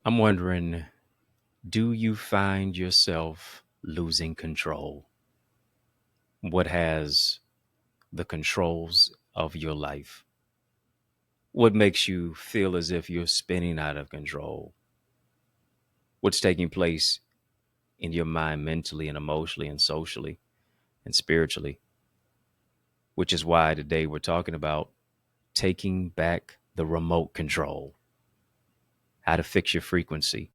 I'm wondering, do you find yourself losing control? What has the controls of your life? What makes you feel as if you're spinning out of control? What's taking place in your mind mentally and emotionally and socially and spiritually? Which is why today we're talking about taking back the remote control, how to fix your frequency.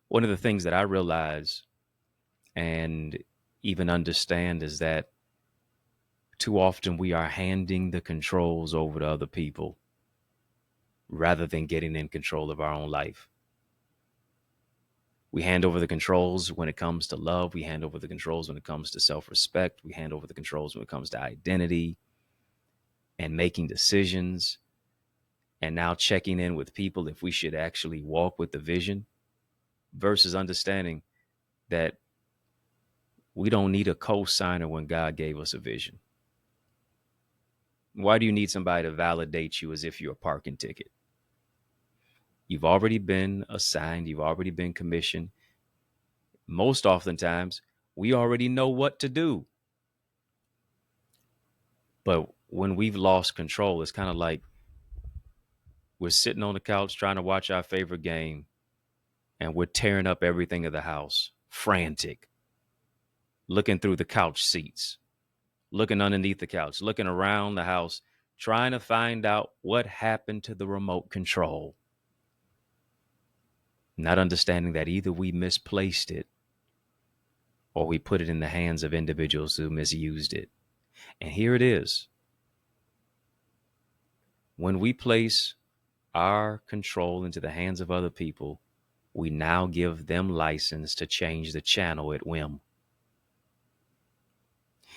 One of the things that I realize and even understand is that too often we are handing the controls over to other people rather than getting in control of our own life. We hand over the controls when it comes to love. We hand over the controls when it comes to self-respect. We hand over the controls when it comes to identity and making decisions. And now checking in with people if we should actually walk with the vision versus understanding that we don't need a co-signer when God gave us a vision. Why do you need somebody to validate you as if you're a parking ticket? You've already been assigned. You've already been commissioned. Most oftentimes, we already know what to do. But when we've lost control, it's kind of like we're sitting on the couch trying to watch our favorite game and we're tearing up everything in the house, frantic, looking through the couch seats, looking underneath the couch, looking around the house, trying to find out what happened to the remote control. Not understanding that either we misplaced it or we put it in the hands of individuals who misused it. And here it is. When we place our control into the hands of other people, we now give them license to change the channel at whim.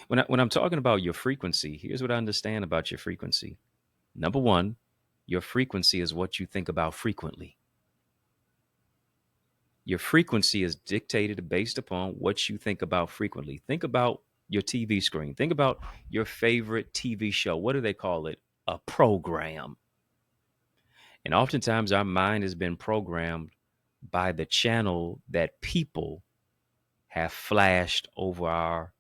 When I'm talking about your frequency, here's what I understand about your frequency. Number one, your frequency is what you think about frequently. Your frequency is dictated based upon what you think about frequently. Think about your TV screen. Think about your favorite TV show. What do they call it? A program. And oftentimes our mind has been programmed by the channel that people have flashed over our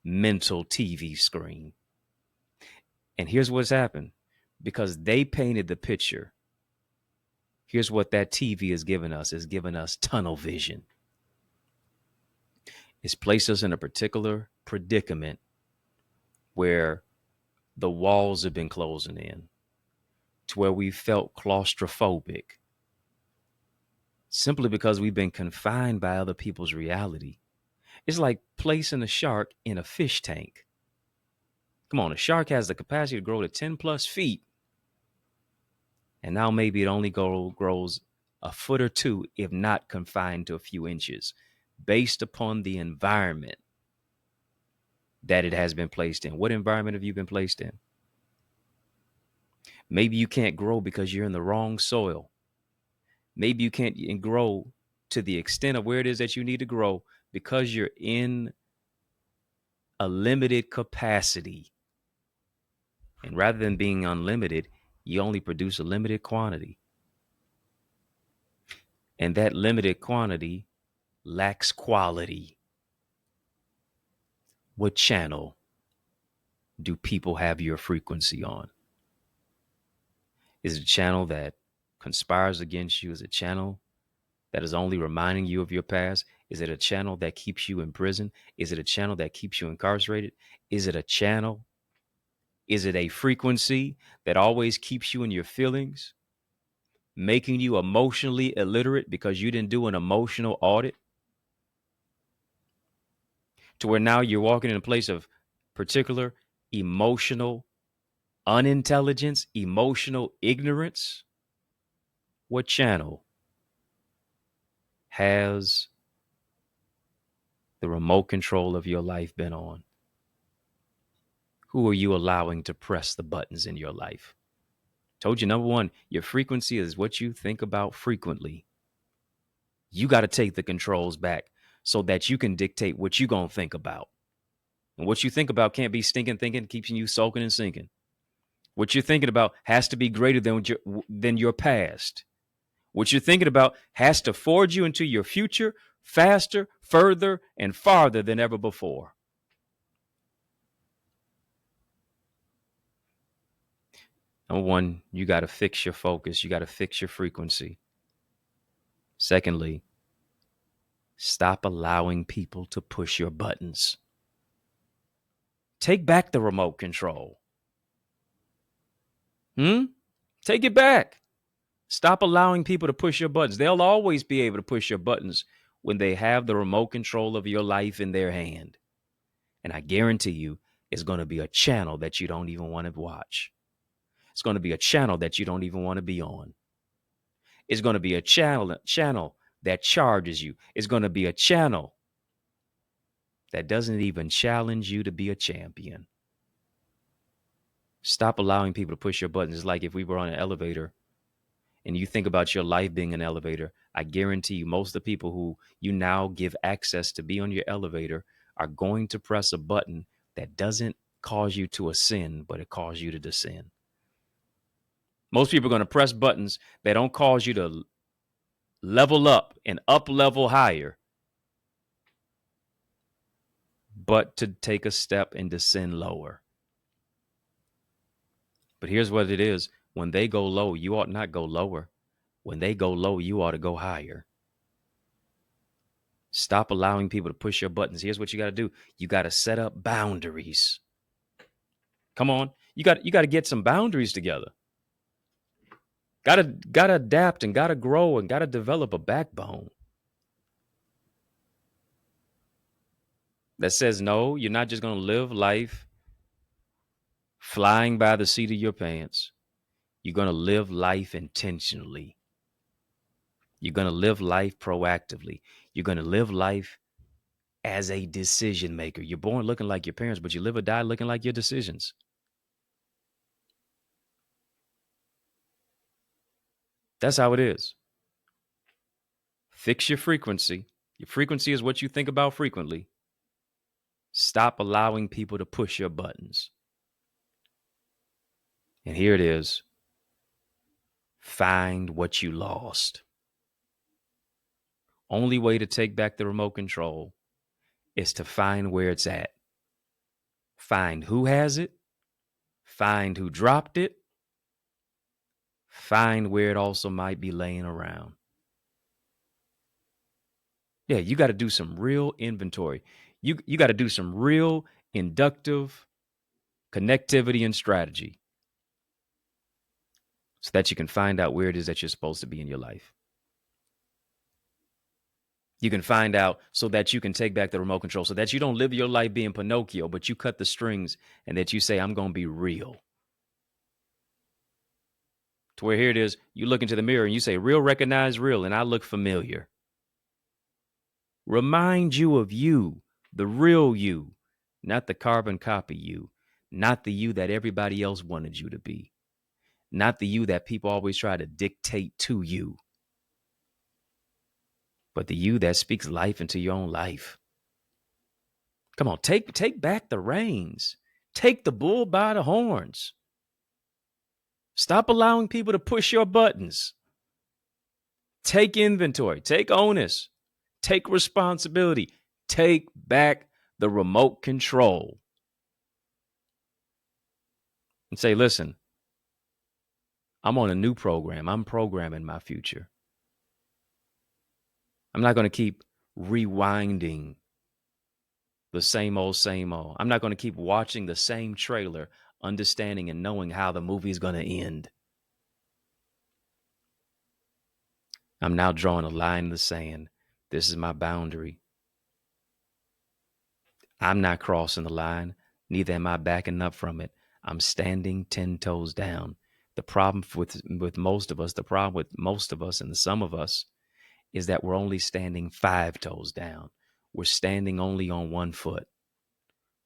mental TV screen. And here's what's happened. Because they painted the picture, here's what that TV has given us. It's given us tunnel vision. It's placed us in a particular predicament where the walls have been closing in, to where we felt claustrophobic, simply because we've been confined by other people's reality. It's like placing a shark in a fish tank. Come on, a shark has the capacity to grow to 10 plus feet. And now maybe it only grows a foot or two, if not confined to a few inches, based upon the environment that it has been placed in. What environment have you been placed in? Maybe you can't grow because you're in the wrong soil. Maybe you can't grow to the extent of where it is that you need to grow because you're in a limited capacity. And rather than being unlimited, you only produce a limited quantity. And that limited quantity lacks quality. What channel do people have your frequency on? Is it a channel that conspires against you? Is it a channel that is only reminding you of your past? Is it a channel that keeps you in prison? Is it a channel that keeps you incarcerated? Is it a channel Is it a frequency that always keeps you in your feelings, making you emotionally illiterate because you didn't do an emotional audit, to where now you're walking in a place of particular emotional unintelligence, emotional ignorance? What channel has the remote control of your life been on? Who are you allowing to press the buttons in your life? Told you, number one, your frequency is what you think about frequently. You got to take the controls back so that you can dictate what you're going to think about. And what you think about can't be stinking thinking, keeping you sulking and sinking. What you're thinking about has to be greater than your past. What you're thinking about has to forge you into your future faster, further, and farther than ever before. Number one, you got to fix your focus. You got to fix your frequency. Secondly, stop allowing people to push your buttons. Take back the remote control. Take it back. Stop allowing people to push your buttons. They'll always be able to push your buttons when they have the remote control of your life in their hand. And I guarantee you, it's going to be a channel that you don't even want to watch. It's going to be a channel that you don't even want to be on. It's going to be a channel that charges you. It's going to be a channel that doesn't even challenge you to be a champion. Stop allowing people to push your buttons. It's like if we were on an elevator and you think about your life being an elevator, I guarantee you most of the people who you now give access to be on your elevator are going to press a button that doesn't cause you to ascend, but it causes you to descend. Most people are going to press buttons that don't cause you to level up and up level higher, but to take a step and descend lower. But here's what it is. When they go low, you ought not go lower. When they go low, you ought to go higher. Stop allowing people to push your buttons. Here's what you got to do. You got to set up boundaries. Come on. You got to get some boundaries together. Got to adapt and got to grow and got to develop a backbone that says, no, you're not just going to live life flying by the seat of your pants. You're going to live life intentionally. You're going to live life proactively. You're going to live life as a decision maker. You're born looking like your parents, but you live or die looking like your decisions. That's how it is. Fix your frequency. Your frequency is what you think about frequently. Stop allowing people to push your buttons. And here it is. Find what you lost. Only way to take back the remote control is to find where it's at. Find who has it. Find who dropped it. Find where it also might be laying around. Yeah, you got to do some real inventory. You got to do some real inductive connectivity and strategy so that you can find out where it is that you're supposed to be in your life. You can find out so that you can take back the remote control, so that you don't live your life being Pinocchio, but you cut the strings and that you say, I'm going to be real. To where here it is, you look into the mirror and you say, real recognize real, and I look familiar. Remind you of you, the real you, not the carbon copy you, not the you that everybody else wanted you to be, not the you that people always try to dictate to you, but the you that speaks life into your own life. Come on, take back the reins. Take the bull by the horns. Stop allowing people to push your buttons. Take inventory. Take onus. Take responsibility. Take back the remote control. And say, listen, I'm on a new program. I'm programming my future. I'm not going to keep rewinding the same old, same old. I'm not going to keep watching the same trailer understanding and knowing how the movie is going to end. I'm now drawing a line in the sand. This is my boundary. I'm not crossing the line. Neither am I backing up from it. I'm standing 10 toes down. The problem with most of us, and some of us, is that we're only standing 5 toes down. We're standing only on one foot.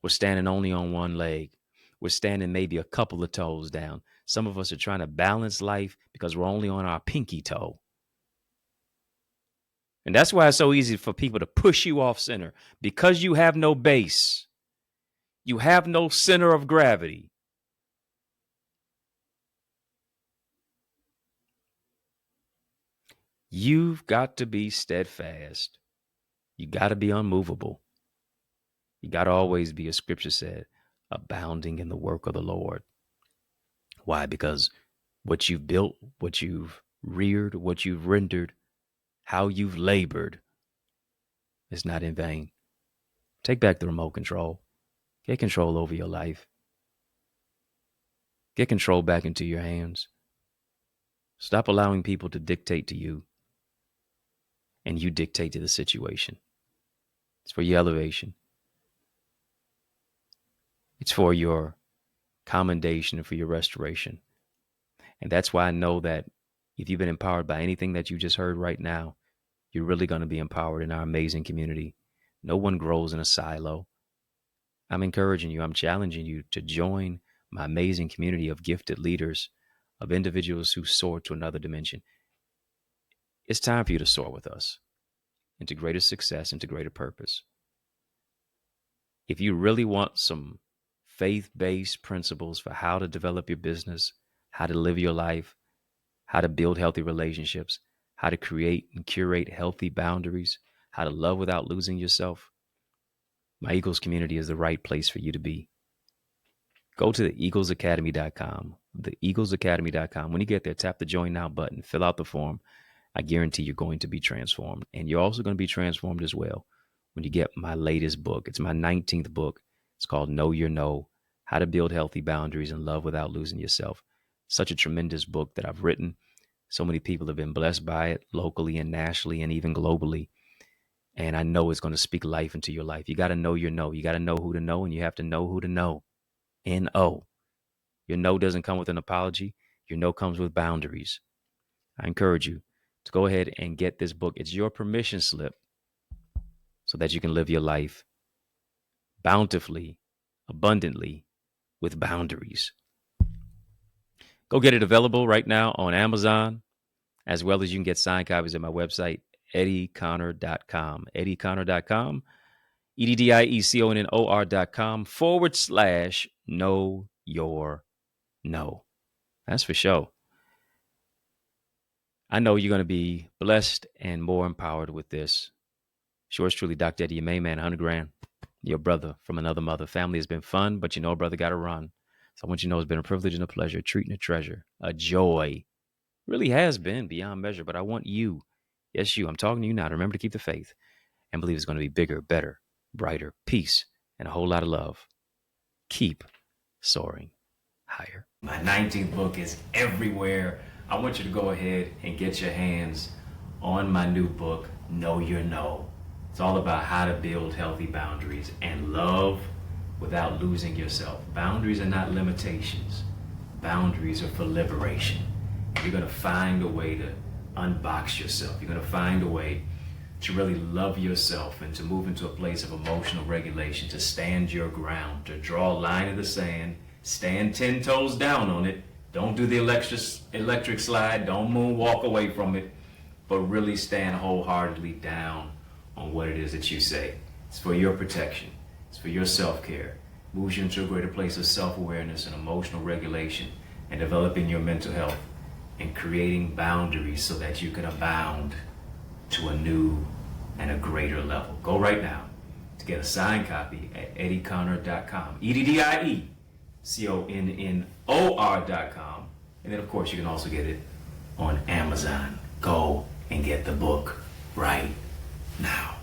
We're standing only on one leg. We're standing maybe a couple of toes down. Some of us are trying to balance life because we're only on our pinky toe. And that's why it's so easy for people to push you off center, because you have no base. You have no center of gravity. You've got to be steadfast. You got to be unmovable. You got to always be, as scripture said, abounding in the work of the Lord. Why? Because what you've built, what you've reared, what you've rendered, how you've labored is not in vain. Take back the remote control. Get control over your life. Get control back into your hands. Stop allowing people to dictate to you, and you dictate to the situation. It's for your elevation. It's for your commendation and for your restoration. And that's why I know that if you've been empowered by anything that you just heard right now, you're really going to be empowered in our amazing community. No one grows in a silo. I'm encouraging you, I'm challenging you to join my amazing community of gifted leaders, of individuals who soar to another dimension. It's time for you to soar with us into greater success, into greater purpose. If you really want some faith-based principles for how to develop your business, how to live your life, how to build healthy relationships, how to create and curate healthy boundaries, how to love without losing yourself, my Eagles community is the right place for you to be. Go to theeaglesacademy.com, theeaglesacademy.com. When you get there, tap the Join Now button, fill out the form. I guarantee you're going to be transformed. And you're also going to be transformed as well when you get my latest book. It's my 19th book. It's called Know Your No, How to Build Healthy Boundaries and Love Without Losing Yourself. Such a tremendous book that I've written. So many people have been blessed by it locally and nationally and even globally. And I know it's going to speak life into your life. You got to know your no. You got to know who to know, and you have to know who to know. N-O. Your no doesn't come with an apology. Your no comes with boundaries. I encourage you to go ahead and get this book. It's your permission slip so that you can live your life bountifully, abundantly, with boundaries. Go get it available right now on Amazon, as well as you can get signed copies at my website, EddieConnor.com. EddieConnor.com. EddieConnor.com/know your no. That's for sure. I know you're going to be blessed and more empowered with this. Yours truly, Dr. Eddie, your main man, 100 grand. Your brother from another mother. Family has been fun, but you know, brother got to run. So I want you to know it's been a privilege and a pleasure, a treat and a treasure, a joy. Really has been beyond measure, but I want you, yes, you, I'm talking to you now, to remember to keep the faith and believe it's going to be bigger, better, brighter, peace, and a whole lot of love. Keep soaring higher. My 19th book is everywhere. I want you to go ahead and get your hands on my new book, Know Your No. It's all about how to build healthy boundaries and love without losing yourself. Boundaries are not limitations. Boundaries are for liberation. You're going to find a way to unbox yourself. You're going to find a way to really love yourself and to move into a place of emotional regulation, to stand your ground, to draw a line in the sand, stand 10 toes down on it. Don't do the electric slide. Don't moonwalk away from it, but really stand wholeheartedly down on what it is that you say. It's for your protection. It's for your self-care. Moves you into a greater place of self-awareness and emotional regulation and developing your mental health and creating boundaries so that you can abound to a new and a greater level. Go right now to get a signed copy at EddieConnor.com. EddieConnor.com. And then, of course, you can also get it on Amazon. Go and get the book right now.